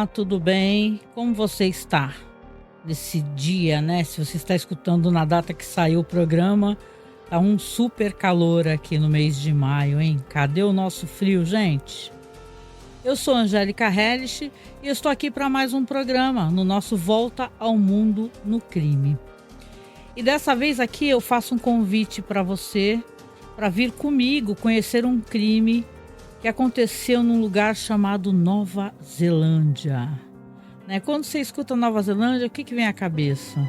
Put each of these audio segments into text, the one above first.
Olá, tudo bem? Como você está nesse dia, né? Se você está escutando na data que saiu o programa, tá um super calor aqui no mês de maio, hein? Cadê o nosso frio, gente? Eu sou Angélica Hellish e eu estou aqui para mais um programa no nosso Volta ao Mundo no Crime. E dessa vez aqui eu faço um convite para você para vir comigo conhecer um crime que aconteceu num lugar chamado Nova Zelândia. Né? Quando você escuta Nova Zelândia, o que vem à cabeça?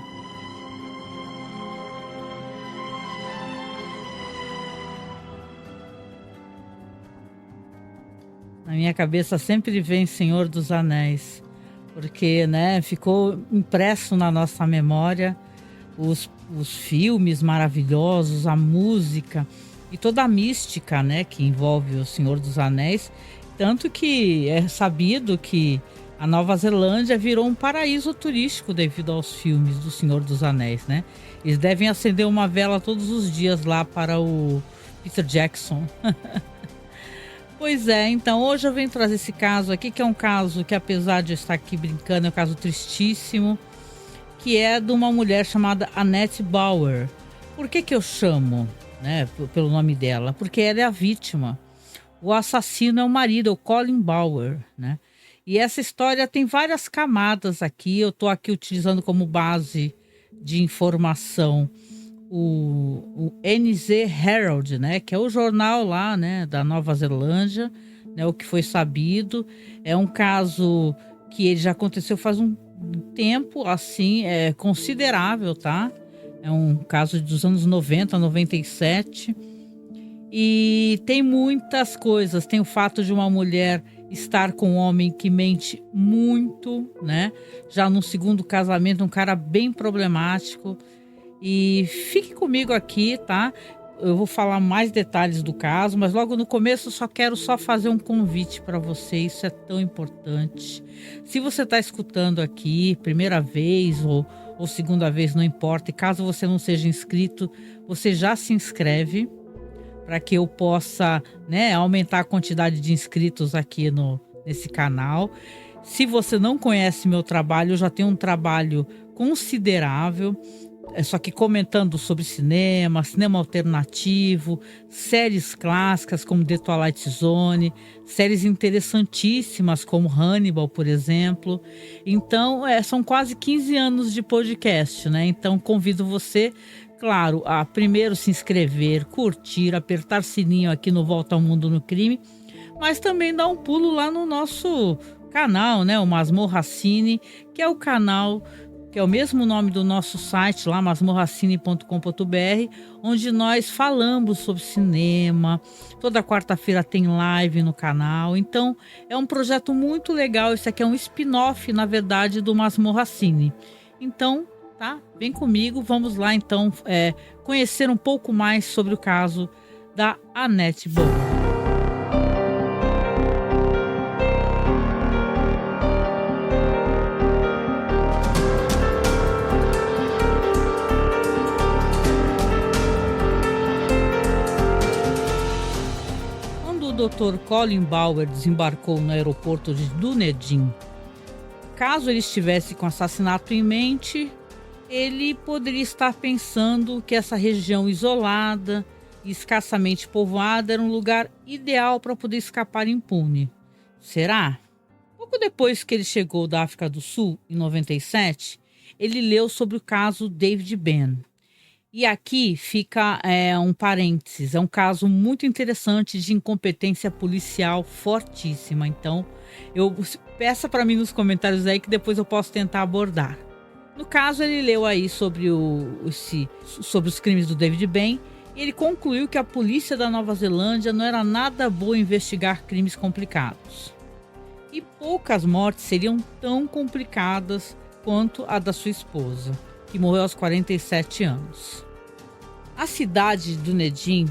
Na minha cabeça sempre vem Senhor dos Anéis, porque, né, ficou impresso na nossa memória os filmes maravilhosos, a música e toda a mística, né, que envolve o Senhor dos Anéis, tanto que é sabido que a Nova Zelândia virou um paraíso turístico devido aos filmes do Senhor dos Anéis, né? Eles devem acender uma vela todos os dias lá para o Peter Jackson. Pois é, então hoje eu venho trazer esse caso aqui, que é um caso que, apesar de eu estar aqui brincando, é um caso tristíssimo, que é de uma mulher chamada Annette Bauer. Por que eu chamo, né, pelo nome dela? Porque ela é a vítima. O assassino é o marido, é o Colin Bauer, né? E essa história tem várias camadas aqui. Eu estou aqui utilizando como base de informação o NZ Herald, né, que é o jornal lá, né, da Nova Zelândia, né, o que foi sabido. É um caso que ele já aconteceu faz um tempo, assim, considerável, tá? É um caso dos anos 90, 97. E tem muitas coisas. Tem o fato de uma mulher estar com um homem que mente muito, né? Já no segundo casamento, um cara bem problemático. E fique comigo aqui, tá? Eu vou falar mais detalhes do caso, mas logo no começo eu quero fazer um convite para você. Isso é tão importante. Se você está escutando aqui, primeira vez ou segunda vez, não importa. E caso você não seja inscrito, você já se inscreve para que eu possa, né, aumentar a quantidade de inscritos aqui nesse canal. Se você não conhece meu trabalho, eu já tenho um trabalho considerável. Só que comentando sobre cinema alternativo, séries clássicas como The Twilight Zone, séries interessantíssimas como Hannibal, por exemplo. Então, são quase 15 anos de podcast, né? Então, convido você, claro, a primeiro se inscrever, curtir, apertar sininho aqui no Volta ao Mundo no Crime, mas também dar um pulo lá no nosso canal, né? O Masmorra Cine, que é o canal que é o mesmo nome do nosso site lá, masmorracine.com.br, onde nós falamos sobre cinema. Toda quarta-feira tem live no canal. Então, é um projeto muito legal. Isso aqui é um spin-off, na verdade, do Masmorra Cine. Então, tá? Vem comigo, vamos lá, então, conhecer um pouco mais sobre o caso da Annette Bauer. O Dr. Colin Bauer desembarcou no aeroporto de Dunedin. Caso ele estivesse com assassinato em mente, ele poderia estar pensando que essa região isolada e escassamente povoada era um lugar ideal para poder escapar impune. Será? Pouco depois que ele chegou da África do Sul, em 97, ele leu sobre o caso David Ben. E aqui fica um parênteses, é um caso muito interessante de incompetência policial fortíssima. Então, peça para mim nos comentários aí que depois eu posso tentar abordar. No caso, ele leu aí sobre os crimes do David Ben e ele concluiu que a polícia da Nova Zelândia não era nada boa em investigar crimes complicados. E poucas mortes seriam tão complicadas quanto a da sua esposa, que morreu aos 47 anos. A cidade de Dunedin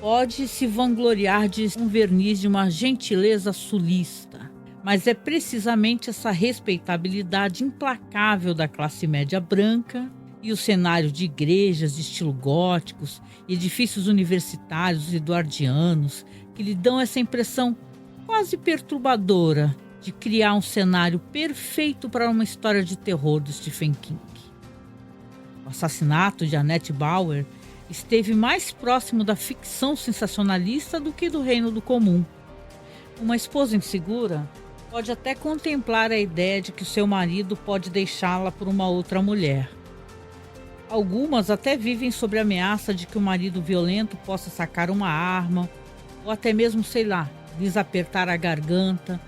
pode se vangloriar de um verniz de uma gentileza sulista, mas é precisamente essa respeitabilidade implacável da classe média branca e o cenário de igrejas de estilo góticos e edifícios universitários eduardianos que lhe dão essa impressão quase perturbadora de criar um cenário perfeito para uma história de terror do Stephen King. O assassinato de Annette Bauer esteve mais próximo da ficção sensacionalista do que do reino do comum. Uma esposa insegura pode até contemplar a ideia de que o seu marido pode deixá-la por uma outra mulher. Algumas até vivem sob a ameaça de que o marido violento possa sacar uma arma, ou até mesmo, lhes apertar a garganta,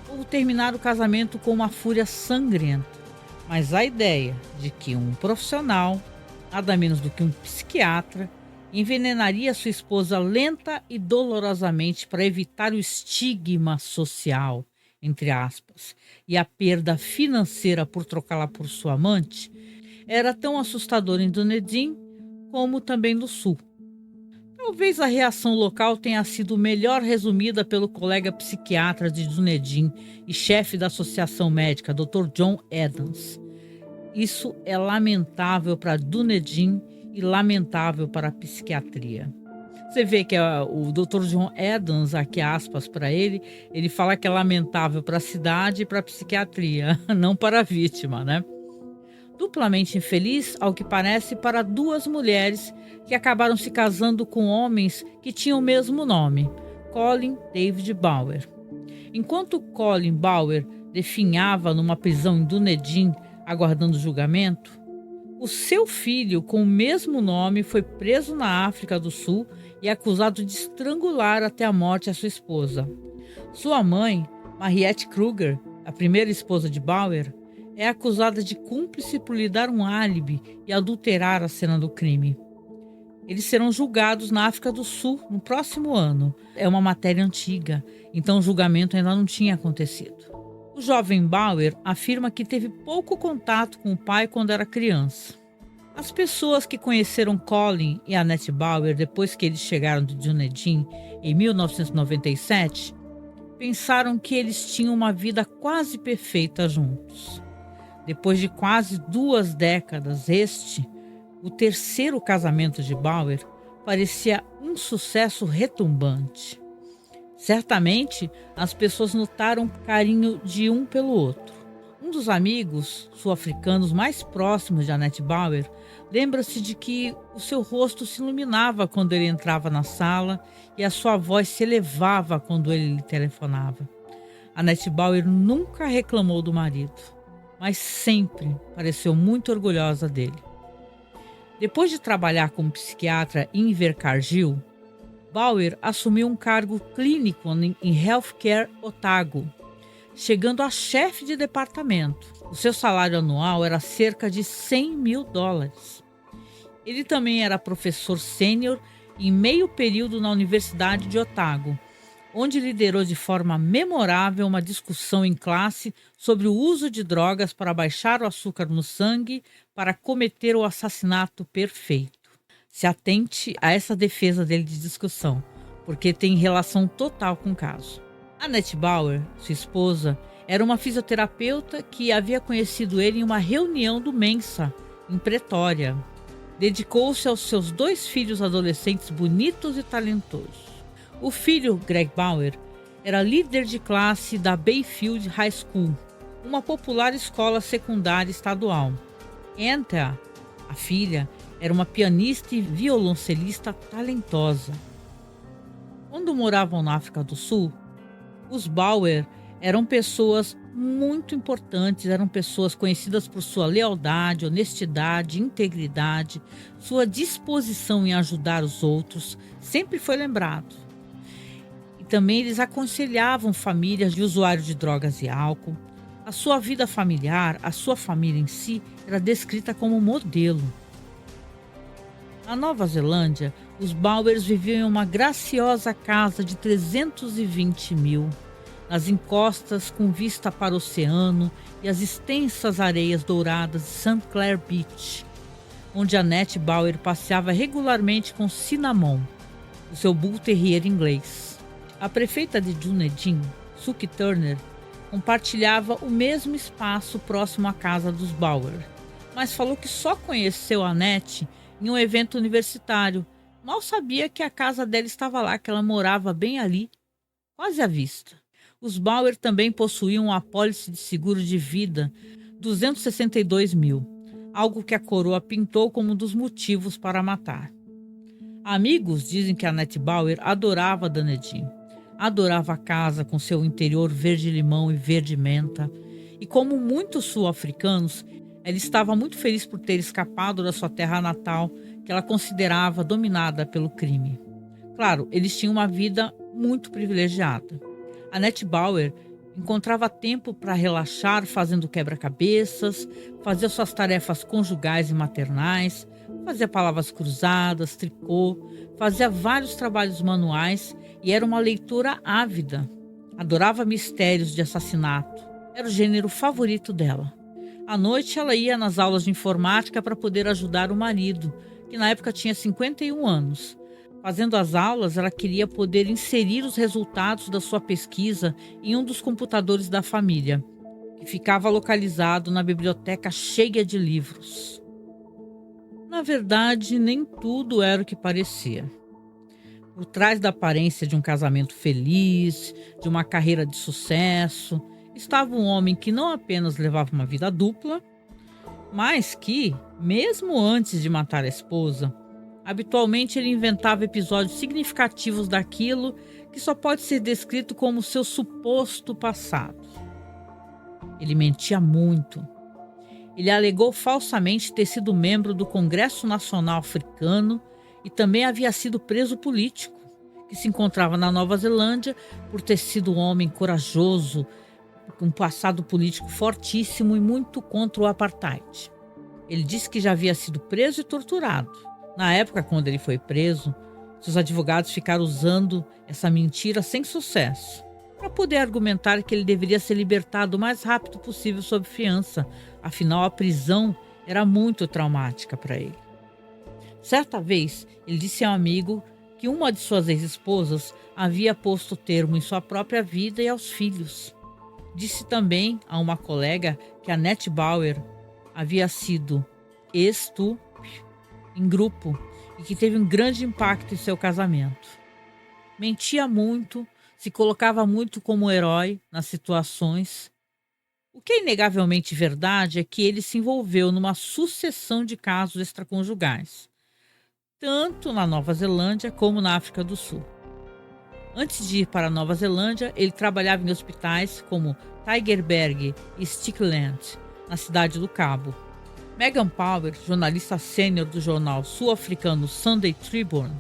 ou terminar o casamento com uma fúria sangrenta. Mas a ideia de que um profissional, nada menos do que um psiquiatra, envenenaria sua esposa lenta e dolorosamente para evitar o estigma social, entre aspas, e a perda financeira por trocá-la por sua amante, era tão assustador em Dunedin como também no sul. Talvez a reação local tenha sido melhor resumida pelo colega psiquiatra de Dunedin e chefe da associação médica, Dr. John Adams. Isso é lamentável para Dunedin e lamentável para a psiquiatria. Você vê que o Dr. John Adams, aqui aspas para ele fala que é lamentável para a cidade e para a psiquiatria, não para a vítima, né? Duplamente infeliz, ao que parece, para duas mulheres que acabaram se casando com homens que tinham o mesmo nome, Colin David Bauer. Enquanto Colin Bauer definhava numa prisão em Dunedin, aguardando julgamento, o seu filho, com o mesmo nome, foi preso na África do Sul e acusado de estrangular até a morte a sua esposa. Sua mãe, Mariette Kruger, a primeira esposa de Bauer, é acusada de cúmplice por lhe dar um álibi e adulterar a cena do crime. Eles serão julgados na África do Sul no próximo ano. É uma matéria antiga, então o julgamento ainda não tinha acontecido. O jovem Bauer afirma que teve pouco contato com o pai quando era criança. As pessoas que conheceram Colin e Annette Bauer depois que eles chegaram de Dunedin em 1997 pensaram que eles tinham uma vida quase perfeita juntos. Depois de quase 2 décadas, o terceiro casamento de Bauer, parecia um sucesso retumbante. Certamente, as pessoas notaram carinho de um pelo outro. Um dos amigos sul-africanos mais próximos de Annette Bauer lembra-se de que o seu rosto se iluminava quando ele entrava na sala e a sua voz se elevava quando ele lhe telefonava. Annette Bauer nunca reclamou do marido, mas sempre pareceu muito orgulhosa dele. Depois de trabalhar como psiquiatra em Invercargill, Bauer assumiu um cargo clínico em Healthcare Otago, chegando a chefe de departamento. O seu salário anual era cerca de $100 mil. Ele também era professor sênior em meio período na Universidade de Otago, onde liderou de forma memorável uma discussão em classe sobre o uso de drogas para baixar o açúcar no sangue para cometer o assassinato perfeito. Se atente a essa defesa dele de discussão, porque tem relação total com o caso. Annette Bauer, sua esposa, era uma fisioterapeuta que havia conhecido ele em uma reunião do Mensa, em Pretória. Dedicou-se aos seus 2 filhos adolescentes bonitos e talentosos. O filho, Greg Bauer, era líder de classe da Bayfield High School, uma popular escola secundária estadual. Anthea, a filha, era uma pianista e violoncelista talentosa. Quando moravam na África do Sul, os Bauer eram pessoas muito importantes, eram pessoas conhecidas por sua lealdade, honestidade, integridade, sua disposição em ajudar os outros, sempre foi lembrado. E também eles aconselhavam famílias de usuários de drogas e álcool. A sua vida familiar, a sua família em si, era descrita como modelo. Na Nova Zelândia, os Bauers viviam em uma graciosa casa de 320 mil, nas encostas com vista para o oceano e as extensas areias douradas de St. Clair Beach, onde Annette Bauer passeava regularmente com Cinnamon, o seu Bull Terrier inglês. A prefeita de Dunedin, Suki Turner, compartilhava o mesmo espaço próximo à casa dos Bauer, mas falou que só conheceu Annette em um evento universitário. Mal sabia que a casa dela estava lá, que ela morava bem ali, quase à vista. Os Bauer também possuíam uma apólice de seguro de vida, 262 mil, algo que a coroa pintou como um dos motivos para matar. Amigos dizem que a Annette Bauer adorava Danedin. Adorava a casa com seu interior verde-limão e verde-menta. E como muitos sul-africanos, ela estava muito feliz por ter escapado da sua terra natal, que ela considerava dominada pelo crime. Claro, eles tinham uma vida muito privilegiada. Annette Bauer encontrava tempo para relaxar fazendo quebra-cabeças, fazia suas tarefas conjugais e maternais, fazia palavras cruzadas, tricô, fazia vários trabalhos manuais e era uma leitora ávida. Adorava mistérios de assassinato. Era o gênero favorito dela. À noite ela ia nas aulas de informática para poder ajudar o marido, que na época tinha 51 anos. Fazendo as aulas, ela queria poder inserir os resultados da sua pesquisa em um dos computadores da família, que ficava localizado na biblioteca cheia de livros. Na verdade, nem tudo era o que parecia. Por trás da aparência de um casamento feliz, de uma carreira de sucesso, estava um homem que não apenas levava uma vida dupla, mas que, mesmo antes de matar a esposa, habitualmente ele inventava episódios significativos daquilo que só pode ser descrito como seu suposto passado. Ele mentia muito. Ele alegou falsamente ter sido membro do Congresso Nacional Africano e também havia sido preso político, que se encontrava na Nova Zelândia por ter sido um homem corajoso, com um passado político fortíssimo e muito contra o apartheid. Ele disse que já havia sido preso e torturado. Na época, quando ele foi preso, seus advogados ficaram usando essa mentira sem sucesso, para poder argumentar que ele deveria ser libertado o mais rápido possível sob fiança, afinal a prisão era muito traumática para ele. Certa vez, ele disse a um amigo que uma de suas ex-esposas havia posto termo em sua própria vida e aos filhos. Disse também a uma colega que a Annette Bauer havia sido estúpida em grupo e que teve um grande impacto em seu casamento. Mentia muito, se colocava muito como herói nas situações. O que é inegavelmente verdade é que ele se envolveu numa sucessão de casos extraconjugais, tanto na Nova Zelândia como na África do Sul. Antes de ir para a Nova Zelândia, ele trabalhava em hospitais como Tygerberg e Stickland, na cidade do Cabo. Megan Power, jornalista sênior do jornal sul-africano Sunday Tribune,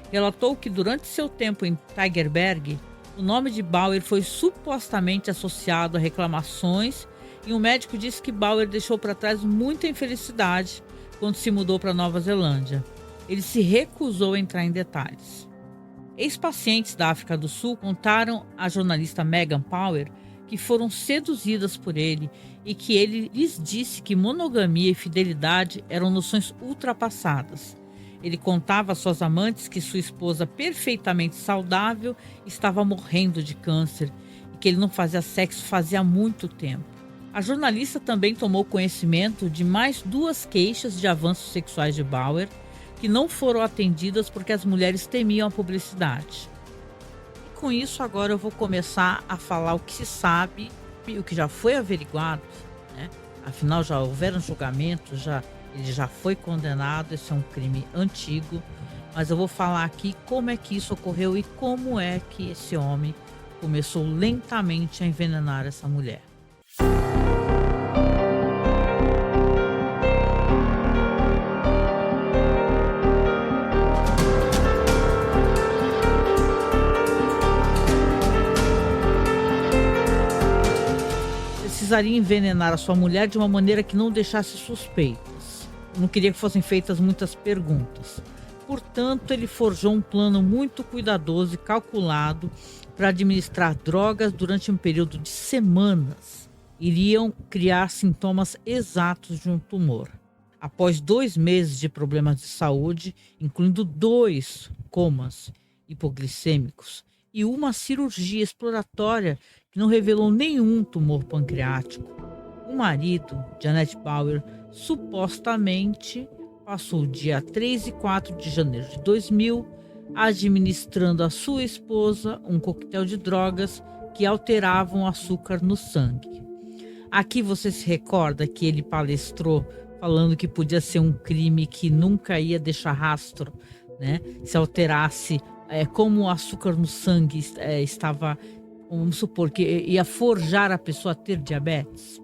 relatou que durante seu tempo em Tygerberg, o nome de Bauer foi supostamente associado a reclamações e um médico disse que Bauer deixou para trás muita infelicidade quando se mudou para Nova Zelândia. Ele se recusou a entrar em detalhes. Ex-pacientes da África do Sul contaram à jornalista Megan Power que foram seduzidas por ele e que ele lhes disse que monogamia e fidelidade eram noções ultrapassadas. Ele contava às suas amantes que sua esposa, perfeitamente saudável, estava morrendo de câncer e que ele não fazia sexo fazia muito tempo. A jornalista também tomou conhecimento de mais 2 queixas de avanços sexuais de Bauer que não foram atendidas porque as mulheres temiam a publicidade. Com isso, agora eu vou começar a falar o que se sabe e o que já foi averiguado, né? Afinal, já houveram julgamentos, ele já foi condenado, esse é um crime antigo, mas eu vou falar aqui como é que isso ocorreu e como é que esse homem começou lentamente a envenenar essa mulher. Precisaria envenenar a sua mulher de uma maneira que não deixasse suspeitas. Não queria que fossem feitas muitas perguntas. Portanto, ele forjou um plano muito cuidadoso e calculado para administrar drogas durante um período de semanas. Iriam criar sintomas exatos de um tumor. Após 2 meses de problemas de saúde, incluindo 2 comas hipoglicêmicos e uma cirurgia exploratória que não revelou nenhum tumor pancreático, o marido de Annette Bauer supostamente passou o dia 3 e 4 de janeiro de 2000 administrando à sua esposa um coquetel de drogas que alteravam o açúcar no sangue. Aqui você se recorda que ele palestrou falando que podia ser um crime que nunca ia deixar rastro, né? Se alterasse, como o açúcar no sangue estava, vamos supor que ia forjar a pessoa a ter diabetes.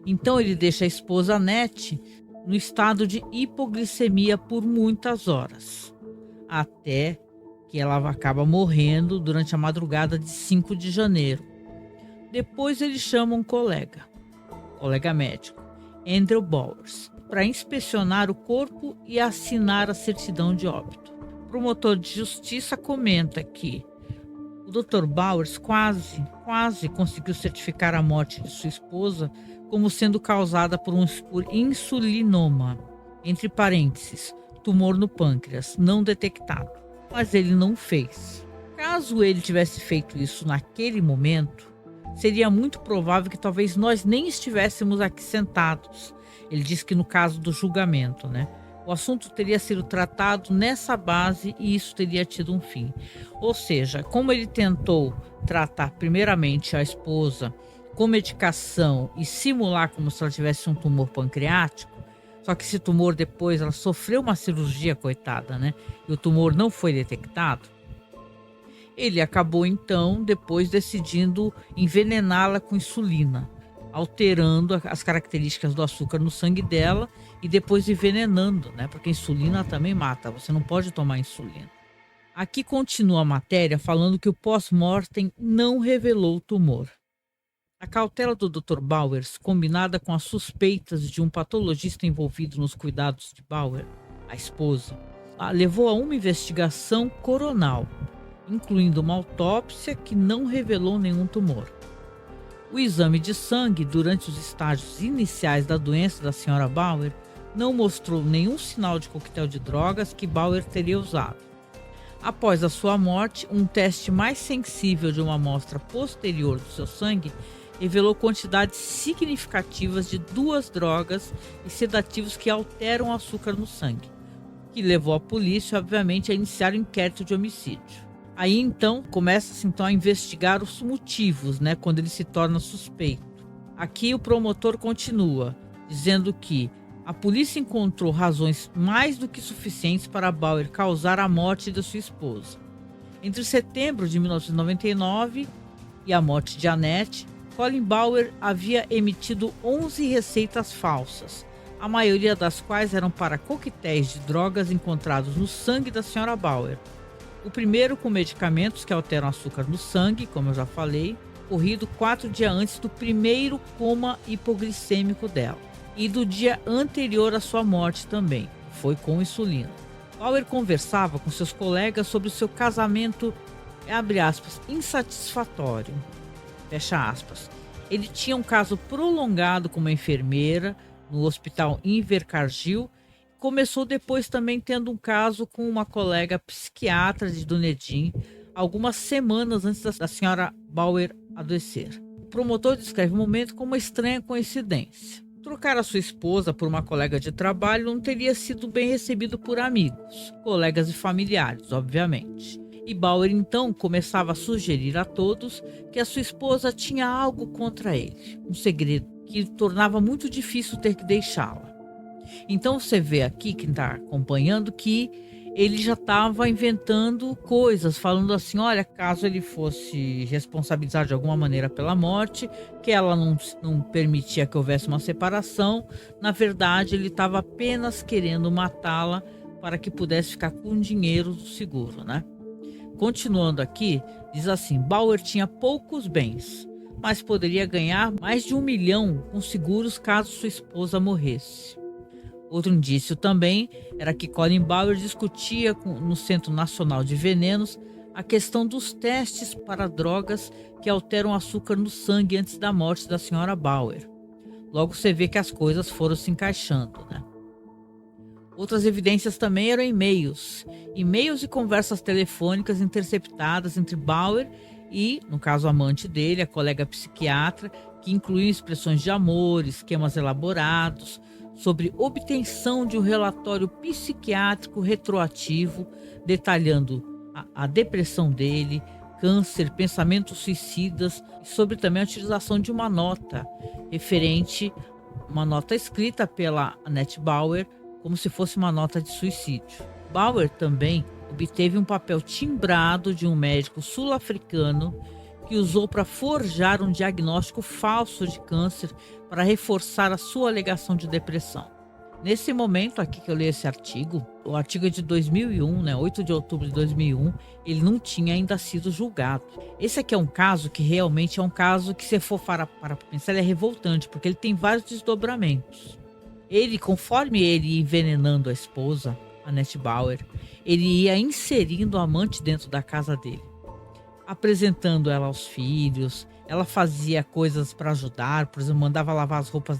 Então ele deixa a esposa Annette no estado de hipoglicemia por muitas horas, até que ela acaba morrendo durante a madrugada de 5 de janeiro. Depois ele chama um colega médico, Andrew Bowers, para inspecionar o corpo e assinar a certidão de óbito. O promotor de justiça comenta que o Dr. Bowers quase conseguiu certificar a morte de sua esposa como sendo causada por insulinoma, entre parênteses, tumor no pâncreas, não detectado. Mas ele não fez. Caso ele tivesse feito isso naquele momento, seria muito provável que talvez nós nem estivéssemos aqui sentados. Ele diz que no caso do julgamento, né? O assunto teria sido tratado nessa base e isso teria tido um fim. Ou seja, como ele tentou tratar primeiramente a esposa com medicação e simular como se ela tivesse um tumor pancreático, só que esse tumor depois ela sofreu uma cirurgia, coitada, né? E o tumor não foi detectado. Ele acabou então depois decidindo envenená-la com insulina, alterando as características do açúcar no sangue dela e depois envenenando, né? Porque a insulina também mata, você não pode tomar insulina. Aqui continua a matéria falando que o pós-mortem não revelou o tumor. A cautela do Dr. Bowers, combinada com as suspeitas de um patologista envolvido nos cuidados de Bauer, a esposa, levou a uma investigação coronal, incluindo uma autópsia que não revelou nenhum tumor. O exame de sangue durante os estágios iniciais da doença da Sra. Bauer não mostrou nenhum sinal de coquetel de drogas que Bauer teria usado. Após a sua morte, um teste mais sensível de uma amostra posterior do seu sangue revelou quantidades significativas de 2 drogas e sedativos que alteram o açúcar no sangue, que levou a polícia, obviamente, a iniciar o inquérito de homicídio. Aí então começa-se a investigar os motivos, né, quando ele se torna suspeito. Aqui o promotor continua dizendo que a polícia encontrou razões mais do que suficientes para Bauer causar a morte de sua esposa. Entre setembro de 1999 e a morte de Annette, Colin Bauer havia emitido 11 receitas falsas, a maioria das quais eram para coquetéis de drogas encontrados no sangue da Sra. Bauer. O primeiro com medicamentos que alteram açúcar no sangue, como eu já falei, ocorrido 4 dias antes do primeiro coma hipoglicêmico dela, e do dia anterior à sua morte também, foi com insulina. Bauer conversava com seus colegas sobre o seu casamento, abre aspas, insatisfatório, fecha aspas. Ele tinha um caso prolongado com uma enfermeira no hospital Invercargill. Começou depois também tendo um caso com uma colega psiquiatra de Dunedin, algumas semanas antes da Sra. Bauer adoecer. O promotor descreve o momento como uma estranha coincidência. Trocar a sua esposa por uma colega de trabalho não teria sido bem recebido por amigos, colegas e familiares, obviamente. E Bauer então começava a sugerir a todos que a sua esposa tinha algo contra ele, um segredo que tornava muito difícil ter que deixá-la. Então você vê aqui, quem está acompanhando, que ele já estava inventando coisas, falando assim, olha, caso ele fosse responsabilizado de alguma maneira pela morte, que ela não permitia que houvesse uma separação, na verdade ele estava apenas querendo matá-la para que pudesse ficar com o dinheiro do seguro, né? Continuando aqui, diz assim, Bauer tinha poucos bens, mas poderia ganhar mais de 1 milhão com seguros caso sua esposa morresse. Outro indício também era que Colin Bauer discutia no Centro Nacional de Venenos a questão dos testes para drogas que alteram o açúcar no sangue antes da morte da Sra. Bauer. Logo você vê que as coisas foram se encaixando, né? Outras evidências também eram e-mails e conversas telefônicas interceptadas entre Bauer e, no caso, a amante dele, a colega psiquiatra, que incluíam expressões de amor, esquemas elaborados sobre obtenção de um relatório psiquiátrico retroativo detalhando a depressão dele, câncer, pensamentos suicidas, e sobre também a utilização de uma nota referente, uma nota escrita pela Annette Bauer, como se fosse uma nota de suicídio. Bauer também obteve um papel timbrado de um médico sul-africano que usou para forjar um diagnóstico falso de câncer para reforçar a sua alegação de depressão. Nesse momento aqui que eu li esse artigo, o artigo é de 2001, né, 8 de outubro de 2001, ele não tinha ainda sido julgado. Esse aqui é um caso que realmente é um caso que, se for para pensar, ele é revoltante, porque ele tem vários desdobramentos. Ele, conforme ele ia envenenando a esposa, Annette Bauer, ele ia inserindo a amante dentro da casa dele, apresentando ela aos filhos. Ela fazia coisas para ajudar, por exemplo, mandava lavar as roupas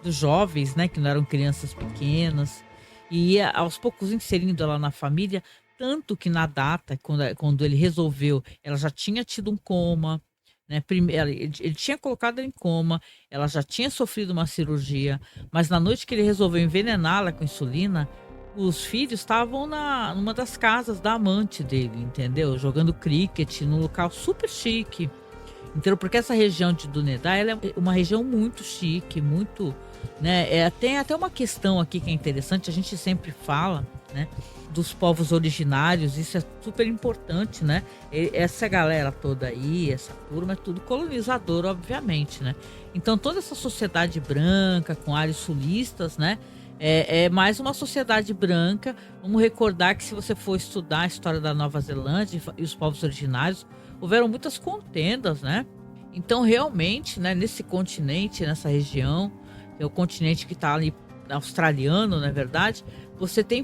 dos jovens, né, que não eram crianças pequenas, e ia aos poucos inserindo ela na família, tanto que na data, quando ele resolveu, ela já tinha tido um coma, né? Primeiro, ele tinha colocado ela em coma, ela já tinha sofrido uma cirurgia, mas na noite que ele resolveu envenená-la com insulina, os filhos estavam numa das casas da amante dele, entendeu? Jogando cricket num local super chique. Entendeu? Porque essa região de Dunedin, ela é uma região muito chique, muito, né? Tem até uma questão aqui que é interessante, a gente sempre fala, né, dos povos originários, isso é super importante, né? Essa galera toda aí, essa turma é tudo colonizador, obviamente, né? Então toda essa sociedade branca, com áreas sulistas, né? É mais uma sociedade branca. Vamos recordar que, se você for estudar a história da Nova Zelândia e os povos originários, houveram muitas contendas, né? Então, realmente, né, nesse continente, nessa região, que é o continente que está ali, australiano, na verdade, você tem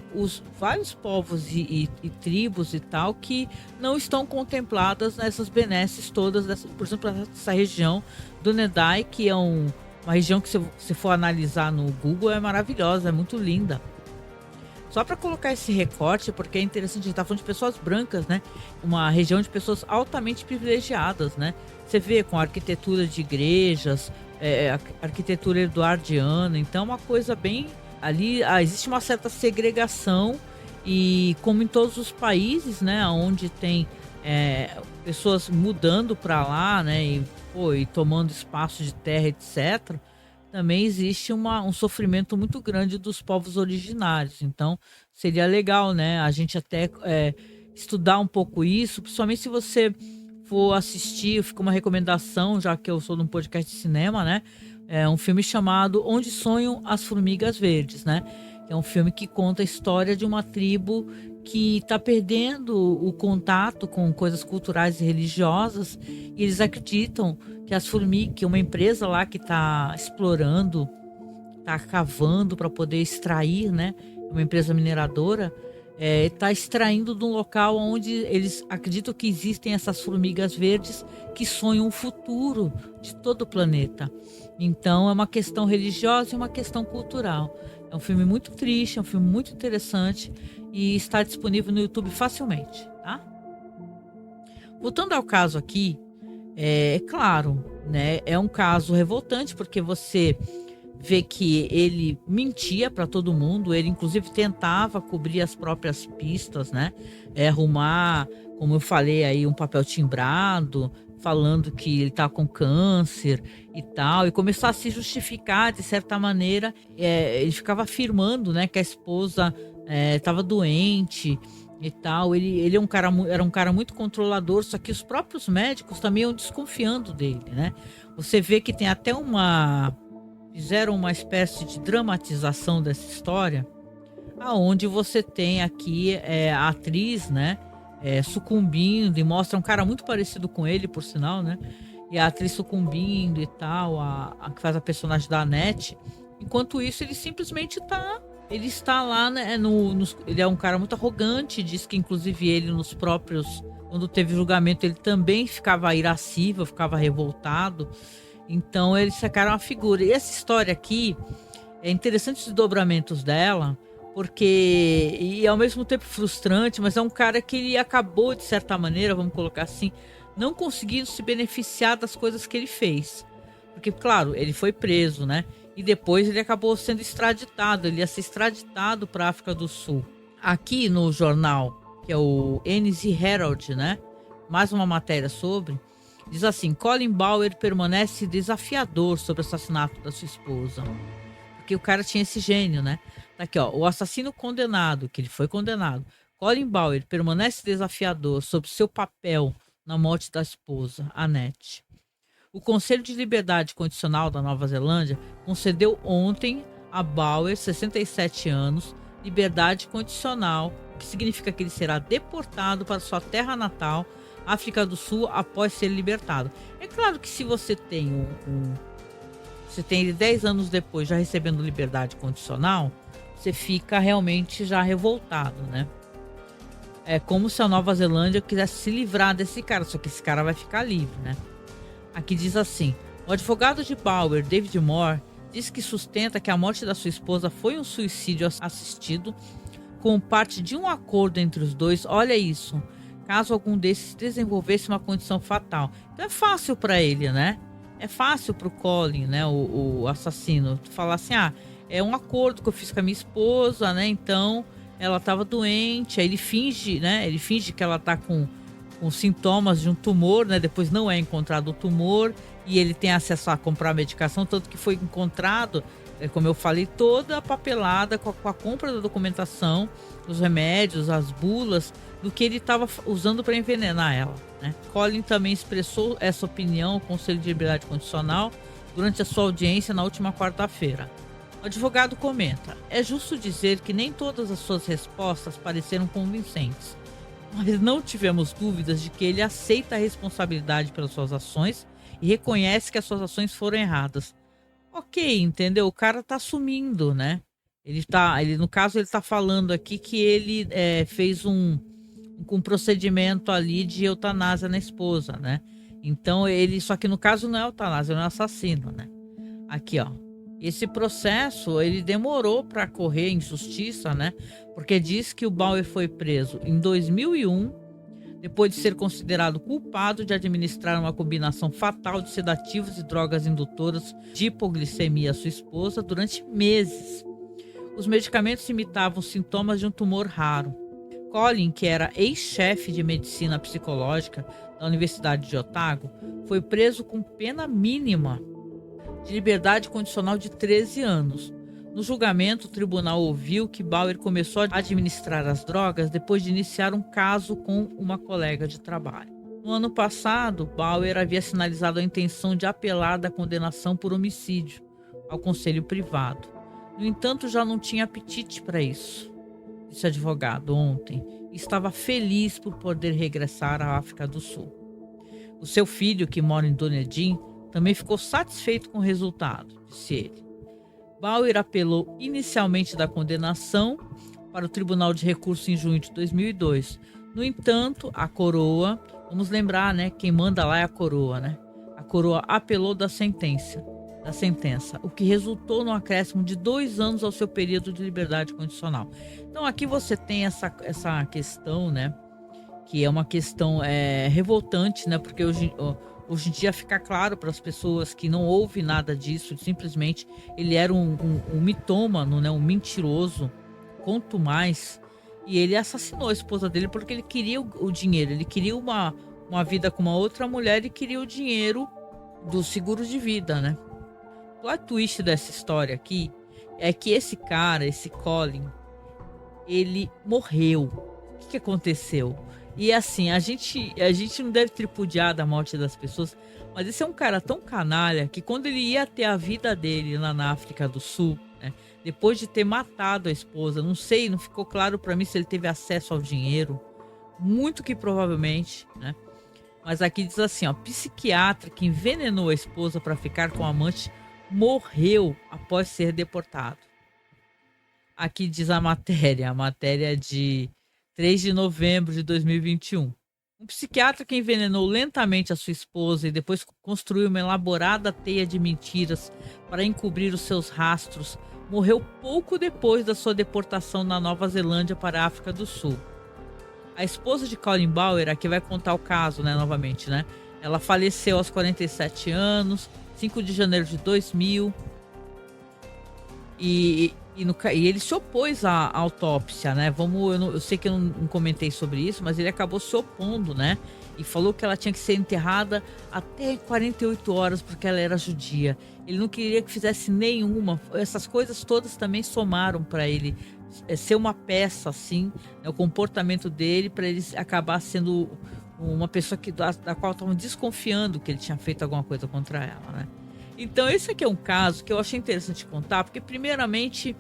vários povos e tribos e tal que não estão contempladas nessas benesses todas, por exemplo, essa região do Dunedin, que é uma região que, se você for analisar no Google, é maravilhosa, é muito linda. Só para colocar esse recorte, porque é interessante, a gente tá falando de pessoas brancas, né? Uma região de pessoas altamente privilegiadas, né? Você vê com a arquitetura de igrejas, arquitetura eduardiana, então é uma coisa bem... Ali existe uma certa segregação, e como em todos os países, né? Onde tem pessoas mudando para lá, né? E tomando espaço de terra, etc., também existe um sofrimento muito grande dos povos originários. Então, seria legal, né, a gente até estudar um pouco isso, principalmente se você for assistir, fica uma recomendação, já que eu sou num podcast de cinema, né, é um filme chamado Onde Sonham as Formigas Verdes, né, é um filme que conta a história de uma tribo que está perdendo o contato com coisas culturais e religiosas, e eles acreditam que as formigas, que uma empresa lá que está explorando, está cavando para poder extrair, né? Uma empresa mineradora, está extraindo de um local onde eles acreditam que existem essas formigas verdes que sonham o futuro de todo o planeta. Então é uma questão religiosa e uma questão cultural. É um filme muito triste, é um filme muito interessante e está disponível no YouTube facilmente, tá? Voltando ao caso aqui, é claro, né? É um caso revoltante, porque você vê que ele mentia para todo mundo, ele inclusive tentava cobrir as próprias pistas, né? Arrumar, como eu falei aí, um papel timbrado, falando que ele tá com câncer e tal, e começar a se justificar de certa maneira. Ele ficava afirmando, né, que a esposa estava doente e tal. Ele era um cara muito controlador, só que os próprios médicos também iam desconfiando dele, né? Você vê que tem até fizeram uma espécie de dramatização dessa história, aonde você tem aqui a atriz, né, sucumbindo, e mostra um cara muito parecido com ele, por sinal, né? E a atriz sucumbindo e tal, a que faz a personagem da Annette. Enquanto isso, ele simplesmente ele está lá, né? Ele é um cara muito arrogante, diz que inclusive ele quando teve julgamento, ele também ficava irascível, ficava revoltado. Então eles sacaram a figura. E essa história aqui, é interessante os desdobramentos dela, porque, e ao mesmo tempo frustrante, mas é um cara que ele acabou, de certa maneira, vamos colocar assim, não conseguindo se beneficiar das coisas que ele fez. Porque, claro, ele foi preso, né? E depois ele acabou sendo extraditado, ele ia ser extraditado para a África do Sul. Aqui no jornal, que é o NZ Herald, né? mais uma matéria sobre, diz assim: Colin Bauer permanece desafiador sobre o assassinato da sua esposa. Porque o cara tinha esse gênio, né? Tá aqui, ó, o assassino condenado, que ele foi condenado. Colin Bauer permanece desafiador sobre seu papel na morte da esposa, Annette. O Conselho de Liberdade Condicional da Nova Zelândia concedeu ontem a Bauer, 67 anos, liberdade condicional, que significa que ele será deportado para sua terra natal, África do Sul, após ser libertado. É claro que se você tem você tem ele 10 anos depois já recebendo liberdade condicional, você fica realmente já revoltado, né? É como se a Nova Zelândia quisesse se livrar desse cara, só que esse cara vai ficar livre, né? Aqui diz assim: o advogado de Bauer, David Moore, diz que sustenta que a morte da sua esposa foi um suicídio assistido como parte de um acordo entre os dois. Olha isso, caso algum desses desenvolvesse uma condição fatal. Então é fácil para ele, né? É fácil para o Colin, né, o assassino, falar assim: ah, é um acordo que eu fiz com a minha esposa, né? Então ela estava doente, aí ele finge, né? Ele finge que ela tá com sintomas de um tumor, né? Depois não é encontrado o tumor e ele tem acesso a comprar medicação, tanto que foi encontrado, como eu falei, toda a papelada com a compra da documentação, os remédios, as bulas, do que ele estava usando para envenenar ela, né? Colin também expressou essa opinião ao Conselho de Liberdade Condicional durante a sua audiência na última quarta-feira. O advogado comenta: é justo dizer que nem todas as suas respostas pareceram convincentes, mas não tivemos dúvidas de que ele aceita a responsabilidade pelas suas ações e reconhece que as suas ações foram erradas. Ok, entendeu? O cara tá assumindo, né? No caso, ele tá falando aqui que ele fez um procedimento ali de eutanásia na esposa, né? Então só que no caso não é eutanásia, não é assassino, né? Aqui, ó. Esse processo, ele demorou para correr em justiça, né? Porque diz que o Bauer foi preso em 2001, depois de ser considerado culpado de administrar uma combinação fatal de sedativos e drogas indutoras de hipoglicemia à sua esposa durante meses. Os medicamentos imitavam os sintomas de um tumor raro. Colin, que era ex-chefe de medicina psicológica da Universidade de Otago, foi preso com pena mínima de liberdade condicional de 13 anos. No julgamento, o tribunal ouviu que Bauer começou a administrar as drogas depois de iniciar um caso com uma colega de trabalho. No ano passado, Bauer havia sinalizado a intenção de apelar da condenação por homicídio ao conselho privado. No entanto, já não tinha apetite para isso, disse o advogado ontem, e estava feliz por poder regressar à África do Sul. O seu filho, que mora em Dunedin, também ficou satisfeito com o resultado, disse ele. Bauer apelou inicialmente da condenação para o Tribunal de Recurso em junho de 2002. No entanto, a coroa, vamos lembrar, né, quem manda lá é a coroa, né? A coroa apelou da sentença, o que resultou no acréscimo de 2 anos ao seu período de liberdade condicional. Então aqui você tem essa questão, né, que é uma questão revoltante, né, porque hoje em dia fica claro para as pessoas que não houve nada disso, simplesmente ele era um mitômano, né, um mentiroso, quanto mais, e ele assassinou a esposa dele porque ele queria o dinheiro, ele queria uma vida com uma outra mulher e queria o dinheiro do seguro de vida, né? O plot twist dessa história aqui é que esse cara, esse Colin, ele morreu. O que aconteceu? E assim, a gente não deve tripudiar da morte das pessoas, mas esse é um cara tão canalha que quando ele ia ter a vida dele lá na África do Sul, né, depois de ter matado a esposa, não sei, não ficou claro para mim se ele teve acesso ao dinheiro, muito que provavelmente, né? Mas aqui diz assim, ó, psiquiatra que envenenou a esposa para ficar com o amante morreu após ser deportado. Aqui diz a matéria de 3 de novembro de 2021. Um psiquiatra que envenenou lentamente a sua esposa e depois construiu uma elaborada teia de mentiras para encobrir os seus rastros, morreu pouco depois da sua deportação na Nova Zelândia para a África do Sul. A esposa de Colin Bauer, aqui vai contar o caso, né, novamente, né? Ela faleceu aos 47 anos, 5 de janeiro de 2000. E ele se opôs à autópsia, né? Eu sei que eu não comentei sobre isso, mas ele acabou se opondo, né? E falou que ela tinha que ser enterrada até 48 horas porque ela era judia. Ele não queria que fizesse nenhuma. Essas coisas todas também somaram para ele ser uma peça, assim, né? O comportamento dele para ele acabar sendo uma pessoa da qual estavam desconfiando que ele tinha feito alguma coisa contra ela, né? Então, esse aqui é um caso que eu achei interessante contar, porque, primeiramente,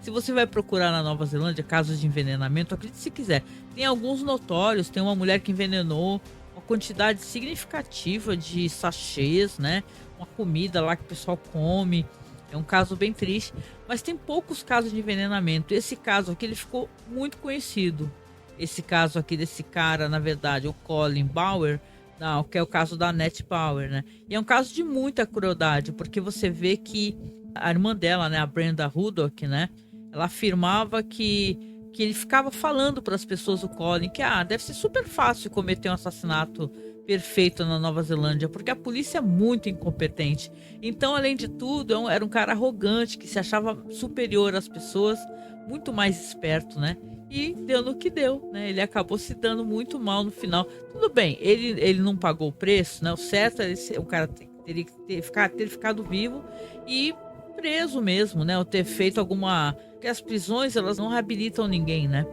se você vai procurar na Nova Zelândia casos de envenenamento, acredite se quiser, tem alguns notórios. Tem uma mulher que envenenou uma quantidade significativa de sachês, né? Uma comida lá que o pessoal come. É um caso bem triste, mas tem poucos casos de envenenamento. Esse caso aqui, ele ficou muito conhecido. Esse caso aqui desse cara, na verdade, o Colin Bauer, não, que é o caso da Annette Bauer, né? E é um caso de muita crueldade, porque você vê que a irmã dela, né, a Brenda Ruddock, né, ela afirmava que ele ficava falando para as pessoas, o Colin, que deve ser super fácil cometer um assassinato perfeito na Nova Zelândia, porque a polícia é muito incompetente. Então, além de tudo, era um cara arrogante, que se achava superior às pessoas, muito mais esperto, né? E deu no que deu, né? Ele acabou se dando muito mal no final. Tudo bem, ele não pagou o preço, né? O certo é o cara teria que ter ficado vivo e preso mesmo, né? Ou ter feito alguma... Porque as prisões, elas não reabilitam ninguém, né?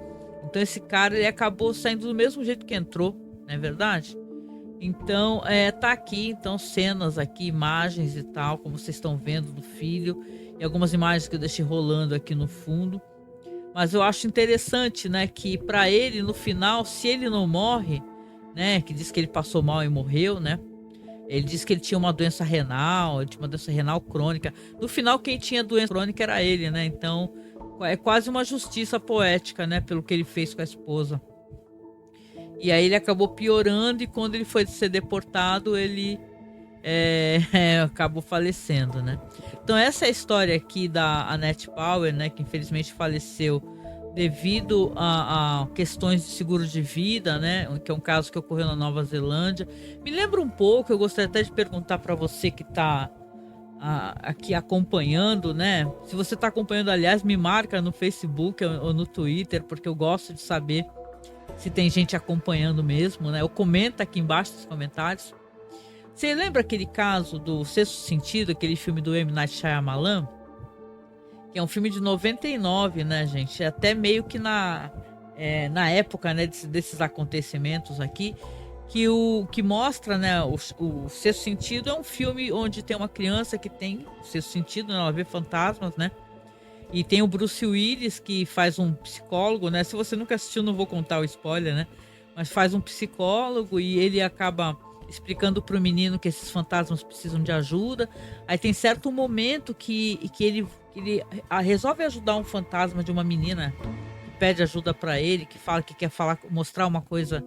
Então esse cara, ele acabou saindo do mesmo jeito que entrou, não é verdade? Então, tá aqui, então, cenas aqui, imagens e tal, como vocês estão vendo do filho, e algumas imagens que eu deixei rolando aqui no fundo. Mas eu acho interessante, né, que para ele, no final, se ele não morre, né, que diz que ele passou mal e morreu, né, ele disse que ele tinha uma doença renal, ele tinha uma doença renal crônica. No final, quem tinha doença crônica era ele, né, então é quase uma justiça poética, né, pelo que ele fez com a esposa. E aí ele acabou piorando, e quando ele foi ser deportado, ele acabou falecendo, né? Então essa é a história aqui da Annette Bauer, né, que infelizmente faleceu devido a questões de seguro de vida, né, que é um caso que ocorreu na Nova Zelândia. Me lembra um pouco, eu gostaria até de perguntar para você que está aqui acompanhando, né? Se você está acompanhando, aliás, me marca no Facebook ou no Twitter, porque eu gosto de saber se tem gente acompanhando mesmo, né? Ou comenta aqui embaixo nos comentários. Você lembra aquele caso do Sexto Sentido, aquele filme do M. Night Shyamalan? Que é um filme de 99, né, gente? Até meio que na época, né, desses acontecimentos aqui, que mostra, né, o Sexto Sentido é um filme onde tem uma criança que tem o Sexto Sentido, né, ela vê fantasmas, né? E tem o Bruce Willis, que faz um psicólogo, né? Se você nunca assistiu, não vou contar o spoiler, né? Mas faz um psicólogo e ele acaba explicando para o menino que esses fantasmas precisam de ajuda. Aí tem certo momento que ele resolve ajudar um fantasma de uma menina que pede ajuda para ele, que fala que quer mostrar uma coisa,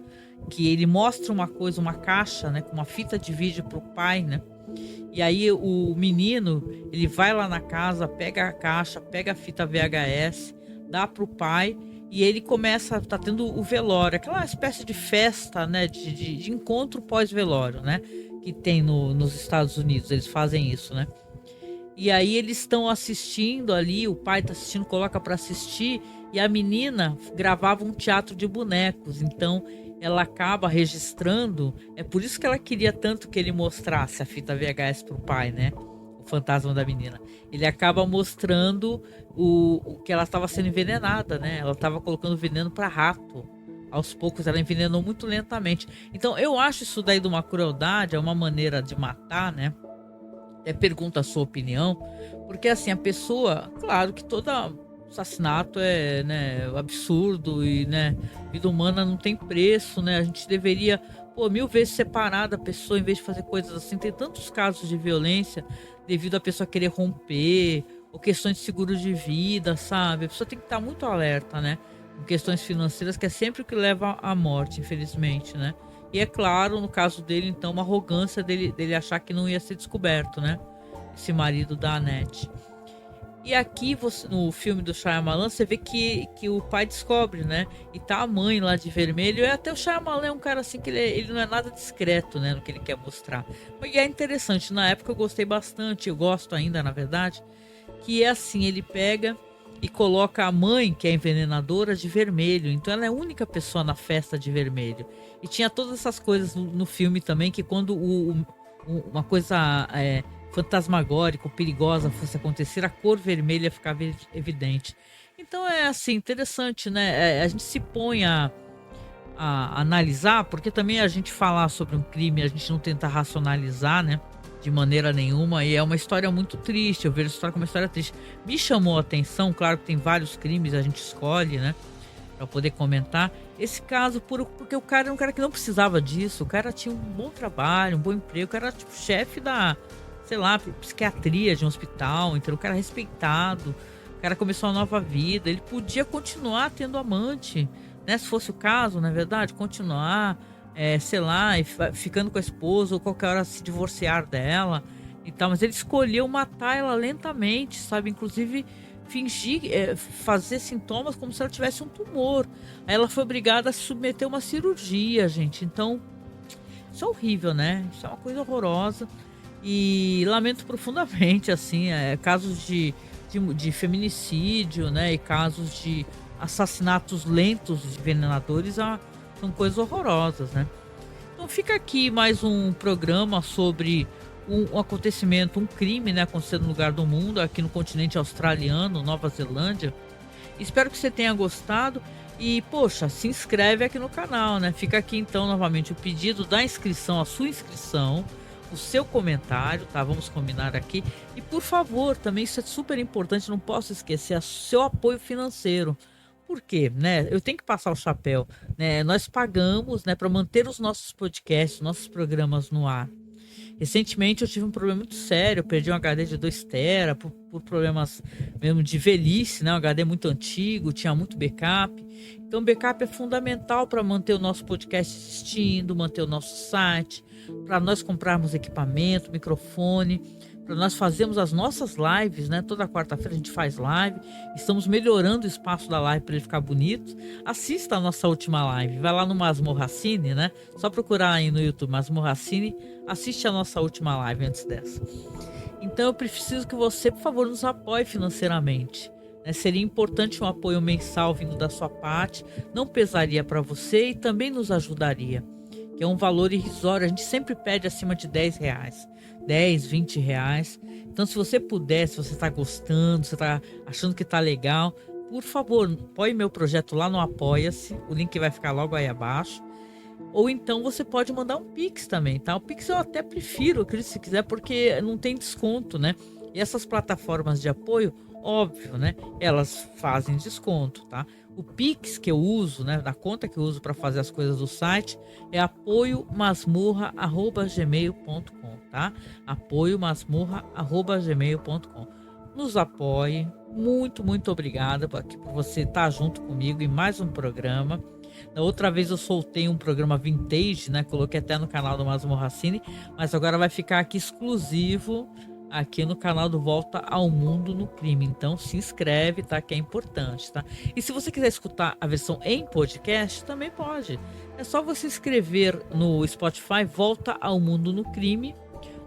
que ele mostra uma coisa, uma caixa, né, com uma fita de vídeo pro pai, né? E aí o menino, ele vai lá na casa, pega a caixa, pega a fita VHS, dá pro pai. E ele tá tendo o velório, aquela espécie de festa, né, de encontro pós-velório, né, que tem nos Estados Unidos, eles fazem isso, né. E aí eles estão assistindo ali, o pai tá assistindo, coloca para assistir, e a menina gravava um teatro de bonecos, então ela acaba registrando, é por isso que ela queria tanto que ele mostrasse a fita VHS pro pai, né, o fantasma da menina. Ele acaba mostrando o que ela estava sendo envenenada, né? Ela estava colocando veneno para rato. Aos poucos ela envenenou muito lentamente. Então eu acho isso daí de uma crueldade, é uma maneira de matar, né? Até pergunta a sua opinião, porque assim, a pessoa, claro que todo assassinato é, né, absurdo e, né, vida humana não tem preço, né? A gente deveria, mil vezes separar da pessoa em vez de fazer coisas assim. Tem tantos casos de violência devido a pessoa querer romper, ou questões de seguro de vida, sabe? A pessoa tem que estar muito alerta, né? Com questões financeiras, que é sempre o que leva à morte, infelizmente, né? E é claro, no caso dele, então, uma arrogância dele achar que não ia ser descoberto, né? Esse marido da Annette. E aqui, no filme do Shyamalan, você vê que o pai descobre, né? E tá a mãe lá de vermelho. E até o Shyamalan é um cara assim que ele não é nada discreto, né? No que ele quer mostrar. E é interessante, na época eu gostei bastante, eu gosto ainda, na verdade, que é assim, ele pega e coloca a mãe, que é envenenadora, de vermelho. Então ela é a única pessoa na festa de vermelho. E tinha todas essas coisas no filme também, que quando uma coisa fantasmagórica ou perigosa fosse acontecer, a cor vermelha ficava evidente. Então é assim, interessante, né? A gente se põe a analisar, porque também a gente falar sobre um crime, a gente não tenta racionalizar, né? De maneira nenhuma, e é uma história muito triste. Eu vejo essa história como uma história triste. Me chamou a atenção, claro que tem vários crimes, a gente escolhe, né? Pra poder comentar. Esse caso, porque o cara era um cara que não precisava disso. O cara tinha um bom trabalho, um bom emprego. O cara era tipo chefe da, sei lá, psiquiatria de um hospital. Então o cara era respeitado. O cara começou uma nova vida. Ele podia continuar tendo amante, né? Se fosse o caso, na verdade, continuar, sei lá, ficando com a esposa ou qualquer hora se divorciar dela e tal. Mas ele escolheu matar ela lentamente, sabe? Inclusive fingir, fazer sintomas como se ela tivesse um tumor. Aí ela foi obrigada a se submeter a uma cirurgia, gente. Então, isso é horrível, né? Isso é uma coisa horrorosa. E lamento profundamente, assim, casos de feminicídio, né? E casos de assassinatos lentos de envenenadores são coisas horrorosas, né? Então fica aqui mais um programa sobre um acontecimento, um crime, né, acontecendo no lugar do mundo, aqui no continente australiano, Nova Zelândia. Espero que você tenha gostado e, poxa, se inscreve aqui no canal, né? Fica aqui então novamente o pedido da inscrição, a sua inscrição, o seu comentário, tá? Vamos combinar aqui. E por favor, também isso é super importante, não posso esquecer, o seu apoio financeiro. Por quê, né? Eu tenho que passar o chapéu, né? Nós pagamos, né, para manter os nossos podcasts, nossos programas no ar. Recentemente eu tive um problema muito sério, eu perdi um HD de 2 TB por problemas mesmo de velhice, né? Um HD muito antigo, tinha muito backup. Então backup é fundamental para manter o nosso podcast existindo, manter o nosso site, para nós comprarmos equipamento, microfone, para nós fazermos as nossas lives, né? Toda quarta-feira a gente faz live. Estamos melhorando o espaço da live para ele ficar bonito. Assista a nossa última live. Vai lá no Masmorracine, né? Só procurar aí no YouTube Masmorracine. Assiste a nossa última live antes dessa. Então eu preciso que você, por favor, nos apoie financeiramente, né? Seria importante um apoio mensal vindo da sua parte. Não pesaria para você e também nos ajudaria, que é um valor irrisório. A gente sempre pede acima de R$10. 10, 20 reais. Então, se você puder, se você está gostando, você está achando que está legal, por favor, apoie meu projeto lá no Apoia-se. O link vai ficar logo aí abaixo. Ou então você pode mandar um Pix também, tá? O Pix eu até prefiro, acredito, se quiser, porque não tem desconto, né? E essas plataformas de apoio, óbvio, né? Elas fazem desconto, tá? O Pix que eu uso, né? Da conta que eu uso para fazer as coisas do site é apoiomasmorra@gmail.com, tá? apoiomasmorra@gmail.com. Nos apoie. Muito, muito obrigada por você estar junto comigo em mais um programa. Da outra vez eu soltei um programa vintage, né? Coloquei até no canal do Masmorracine, mas agora vai ficar aqui exclusivo aqui no canal do Volta ao Mundo no Crime. Então se inscreve, tá? Que é importante, tá? E se você quiser escutar a versão em podcast, também pode. É só você escrever no Spotify Volta ao Mundo no Crime,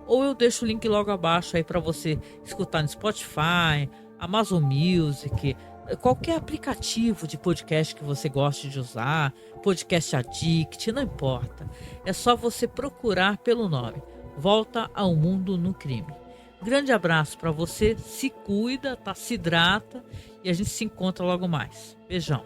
ou eu deixo o link logo abaixo aí para você escutar no Spotify, Amazon Music, qualquer aplicativo de podcast que você goste de usar, Podcast Addict, não importa. É só você procurar pelo nome Volta ao Mundo no Crime. Grande abraço para você, se cuida, tá? Se hidrata e a gente se encontra logo mais. Beijão.